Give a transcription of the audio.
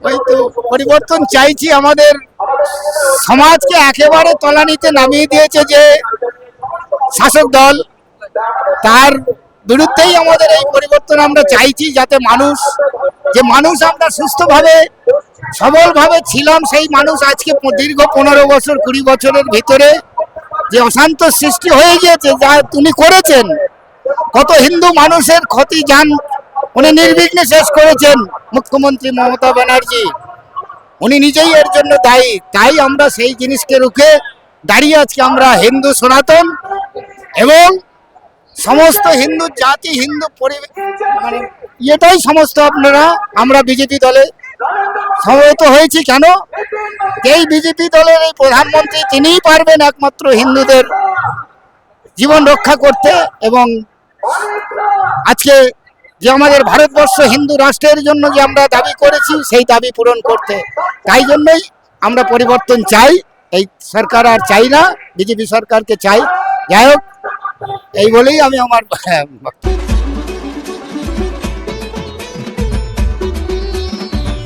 ওই তো পরিবর্তন চাইছি। আমাদের সমাজকে একেবারে তলানিতে নামিয়ে দিয়েছে যে শাসক দল, তার বিরুদ্ধেই আমাদের এই পরিবর্তন আমরা চাইছি, যাতে মানুষ আমরা সুস্থভাবে সবলভাবে ছিলাম, সেই মানুষ আজকে দীর্ঘ 15 বছর 20 বছরের ভিতরে যে অশান্ত সৃষ্টি হয়ে গিয়েছে, যা তিনি করেছেন, কত হিন্দু মানুষের ক্ষতি যান উনি নির্বিঘ্নে শেষ করেছেন। মুখ্যমন্ত্রী মমতা ব্যানার্জি উনি নিজেই এর জন্য দায়ী। তাই আমরা সেই জিনিসকে রুখে দাঁড়িয়ে আজকে আমরা হিন্দু সনাতন এবং সমস্ত হিন্দু জাতি হিন্দু মানে এটাই সমস্ত আপনারা আমরা বিজেপি দলে সমবেত হয়েছি। কেন? এই বিজেপি দলের এই প্রধানমন্ত্রী তিনিই পারবেন একমাত্র হিন্দুদের জীবন রক্ষা করতে এবং আজকে যে আমাদের ভারতবর্ষ হিন্দু রাষ্ট্রের জন্য যে আমরা দাবি করেছি সেই দাবি পূরণ করতে। তাই জন্যই আমরা পরিবর্তন চাই, এই সরকার আর চাই না, বিজেপি সরকারকে চাই। যাই হোক, এই বলেই আমি আমার